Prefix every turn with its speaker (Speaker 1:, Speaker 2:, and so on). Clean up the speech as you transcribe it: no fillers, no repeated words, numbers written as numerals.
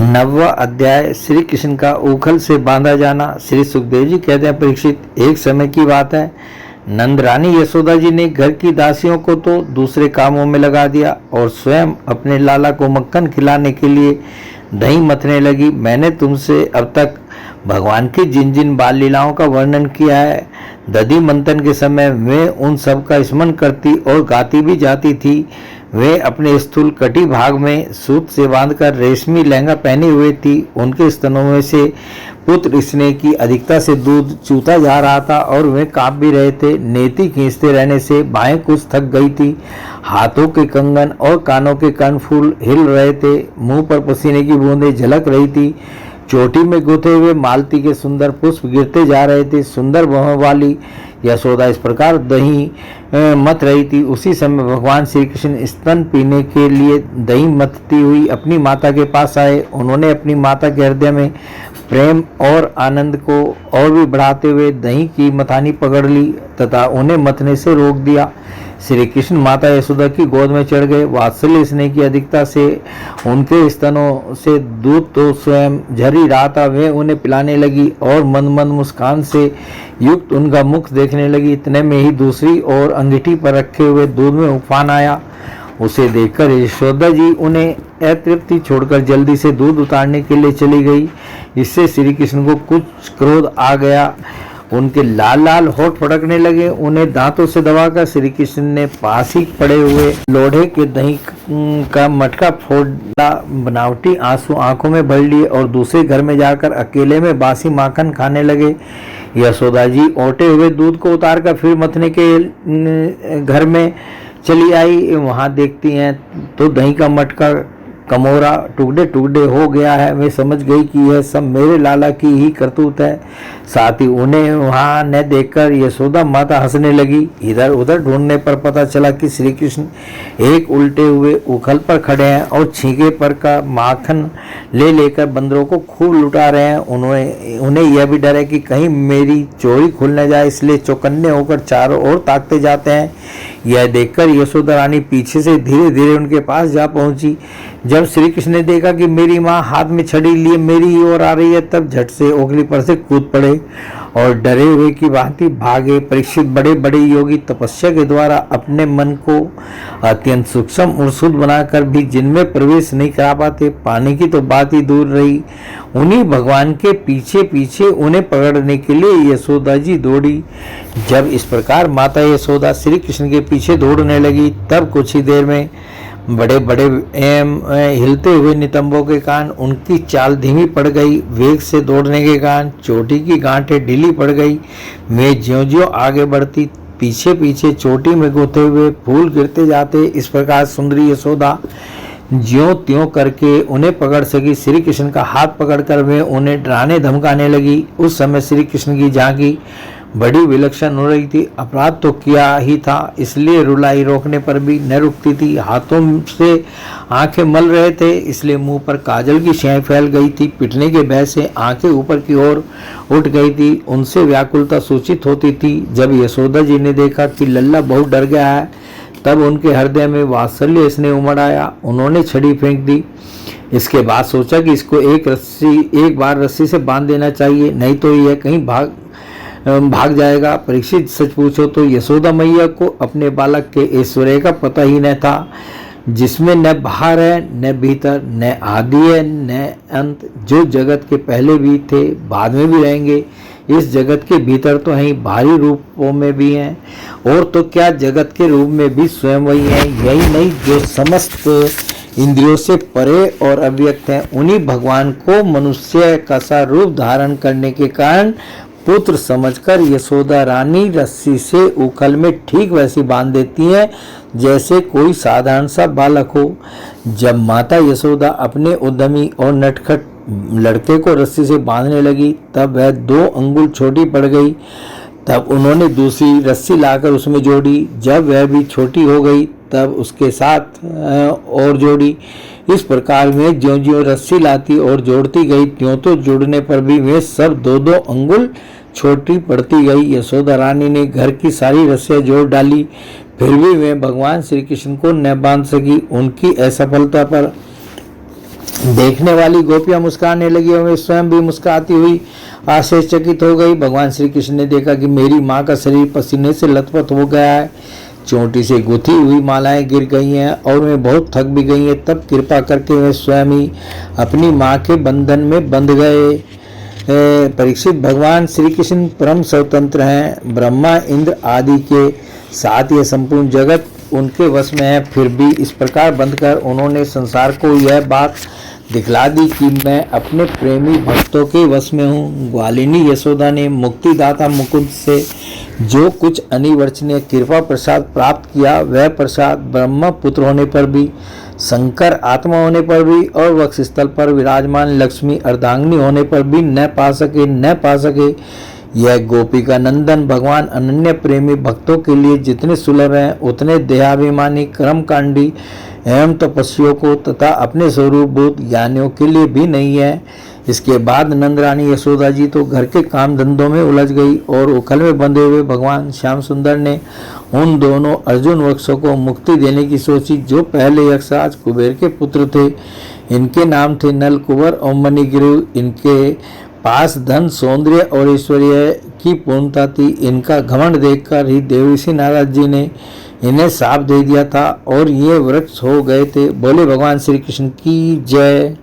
Speaker 1: नववा अध्याय श्री कृष्ण का उखल से बांधा जाना। श्री सुखदेव जी कहते हैं, परीक्षित, एक समय की बात है, नंद रानी यशोदा जी ने घर की दासियों को तो दूसरे कामों में लगा दिया और स्वयं अपने लाला को मक्खन खिलाने के लिए दही मथने लगी। मैंने तुमसे अब तक भगवान की जिन जिन बाल लीलाओं का वर्णन किया है, दधि मंथन के समय वे उन सब का स्मरण करती और गाती भी जाती थी। वे अपने स्थूल कटी भाग में सूत से बांधकर रेशमी लहंगा पहने हुए थी। उनके स्तनों में से पुत्र स्नेह की अधिकता से दूध चूता जा रहा था और वे कांप भी रहे थे। नेति खींचते रहने से बाहें कुछ थक गई थी। हाथों के कंगन और कानों के कर्णफूल हिल रहे थे। मुंह पर पसीने की बूंदें झलक रही थी। चोटी में गुथे हुए मालती के सुंदर पुष्प गिरते जा रहे थे। सुंदर बाहों वाली यशोदा इस प्रकार दही मत रही थी। उसी समय भगवान श्री कृष्ण स्तन पीने के लिए दही मथती हुई अपनी माता के पास आए। उन्होंने अपनी माता के हृदय में प्रेम और आनंद को और भी बढ़ाते हुए दही की मथानी पकड़ ली तथा उन्हें मथने से रोक दिया। श्री कृष्ण माता यशोदा की गोद में चढ़ गए। वात्सल्य स्नेह की अधिकता से उनके स्तनों से दूध तो स्वयं झर ही रहा था। वे उन्हें पिलाने लगी और मंद मंद मुस्कान से युक्त उनका मुख देखने लगी। इतने में ही दूसरी ओर अंगीठी पर रखे हुए दूध में उफान आया। उसे देखकर यशोदा जी उन्हें अतृप्ति छोड़कर जल्दी से दूध उतारने के लिए चली गई। इससे श्री कृष्ण को कुछ क्रोध आ गया। उनके लाल लाल होठ फड़कने लगे। उन्हें दांतों से दबाकर श्री कृष्ण ने पास ही पड़े हुए लोढ़े के दही का मटका फोड़ा। बनावटी आंसू आंखों में भर लिए और दूसरे घर में जाकर अकेले में बासी माखन खाने लगे। यशोदा जी ओटे हुए दूध को उतारकर फिर मथने के घर में चली आई। वहां देखती हैं तो दही का मटका कमोरा टुकड़े टुकड़े हो गया है। वे समझ गई कि यह सब मेरे लाला की ही करतूत है। साथ ही उन्हें वहां न देखकर यशोदा माता हंसने लगी। इधर उधर ढूंढने पर पता चला कि श्री कृष्ण एक उल्टे हुए उखल पर खड़े हैं और छींके पर का माखन ले लेकर बंदरों को खूब लुटा रहे हैं। उन्हें यह भी डर है कि कहीं मेरी चोरी खुल न जाए, इसलिए चौकन्ने होकर चारों ओर ताकते जाते हैं। यह देखकर यशोदा रानी पीछे से धीरे धीरे उनके पास जा पहुंची। जब श्री कृष्ण ने देखा कि मेरी माँ हाथ में छड़ी लिए मेरी ओर आ रही है, तब झट से ओखली पर से कूद पड़े और डरे हुए की भांति भागे। परीक्षित, बड़े बड़े योगी तपस्या के द्वारा अपने मन को अत्यंत सूक्ष्म और शुद्ध बनाकर भी जिनमें प्रवेश नहीं करा पाते, पाने की तो बात ही दूर रही। उन्हीं भगवान के पीछे पीछे उन्हें पकड़ने के लिए यशोदा जी दौड़ी। जब इस प्रकार माता यशोदा श्री कृष्ण के पीछे दौड़ने लगी, तब कुछ ही देर में बड़े बड़े हिलते हुए नितंबों के कारण उनकी चाल धीमी पड़ गई। वेग से दौड़ने के कारण चोटी की गांठें ढीली पड़ गई। वे ज्यों-ज्यों आगे बढ़ती, पीछे पीछे चोटी में गुथे हुए फूल गिरते जाते। इस प्रकार सुंदरी यशोदा ज्यों त्यों करके उन्हें पकड़ सकी। श्री कृष्ण का हाथ पकड़कर वे उन्हें डराने धमकाने लगी। उस समय श्री कृष्ण की झांकी बड़ी विलक्षण हो रही थी। अपराध तो किया ही था, इसलिए रुलाई रोकने पर भी न रुकती थी। हाथों से आंखें मल रहे थे, इसलिए मुंह पर काजल की स्याही फैल गई थी। पिटने के भय से आंखें ऊपर की ओर उठ गई थी। उनसे व्याकुलता सूचित होती थी। जब यशोदा जी ने देखा कि लल्ला बहुत डर गया है, तब उनके हृदय में वात्सल्य स्नेह उमड़ आया। उन्होंने छड़ी फेंक दी। इसके बाद सोचा कि इसको एक बार रस्सी से बांध देना चाहिए, नहीं तो यह कहीं भाग जाएगा। परीक्षित, सच पूछो तो यशोदा मैया को अपने बालक के ऐश्वर्य का पता ही न था, जिसमें न बाहर है न भीतर, न आदि है न अंत, जो जगत के पहले भी थे बाद में भी रहेंगे। इस जगत के भीतर तो हैं, बाहरी रूपों में भी हैं, और तो क्या जगत के रूप में भी स्वयं वही हैं। यही नहीं, जो समस्त इंद्रियों से परे और अव्यक्त हैं, उन्हीं भगवान को मनुष्य का सा रूप धारण करने के कारण पुत्र समझकर यशोदा रानी रस्सी से उखल में ठीक वैसी बांध देती हैं जैसे कोई साधारण सा बालक हो। जब माता यशोदा अपने उद्यमी और नटखट लड़के को रस्सी से बांधने लगी, तब वह 2 अंगुल छोटी पड़ गई। तब उन्होंने दूसरी रस्सी लाकर उसमें जोड़ी। जब वह भी छोटी हो गई, तब उसके साथ और जोड़ी। इस प्रकार में ज्यों ज्यों रस्सी लाती और जोड़ती गई, त्यों तो जुड़ने पर भी वे सब 2-2 अंगुल छोटी पड़ती गई। यशोदा रानी ने घर की सारी रस्सियां जोड़ डाली, फिर भी वे भगवान श्री कृष्ण को न बांध सकी। उनकी असफलता पर देखने वाली गोपियां मुस्कुराने लगी और वे स्वयं भी मुस्कुराती हुई आश्चर्यचकित हो गई। भगवान श्री कृष्ण ने देखा कि मेरी माँ का शरीर पसीने से लथपथ हो गया है, चोटी से गुथी हुई मालाएं गिर गई हैं और वे बहुत थक भी गई हैं। तब कृपा करके वे स्वयं ही अपनी माँ के बंधन में बंध गए। परीक्षित, भगवान श्री कृष्ण परम स्वतंत्र हैं। ब्रह्मा इंद्र आदि के साथ ये संपूर्ण जगत उनके वश में है, फिर भी इस प्रकार बंधकर उन्होंने संसार को यह बात दिखला दी कि मैं अपने प्रेमी भक्तों के वश में हूँ। ग्वालिनी यशोदा ने मुक्तिदाता मुकुंद से जो कुछ अनिवर्चनीय कृपा प्रसाद प्राप्त किया, वह प्रसाद ब्रह्म पुत्र होने पर भी, शंकर आत्मा होने पर भी और वक्षस्थल पर विराजमान लक्ष्मी अर्धांगिनी होने पर भी न पा सके। यह गोपिका नंदन भगवान अनन्य प्रेमी भक्तों के लिए जितने सुलभ हैं, उतने देहाभिमानी कर्मकांडी एवं तपस्वियों को तथा अपने स्वरूप बोध ज्ञानियों के लिए भी नहीं है। इसके बाद नंदरानी यशोदा जी तो घर के काम धंधों में उलझ गई और उखल में बंधे हुए भगवान श्याम सुंदर ने उन दोनों अर्जुन वृक्षों को मुक्ति देने की सोची, जो पहले यक्षराज कुबेर के पुत्र थे। इनके नाम थे नल, कुंवर और मणिगिरि। इनके पास धन, सौंदर्य और ऐश्वर्य की पूर्णता थी। इनका घमंड देखकर ही देवर्षि नारद जी ने इन्हें शाप दे दिया था और ये वृक्ष हो गए थे। बोले भगवान श्री कृष्ण की जय।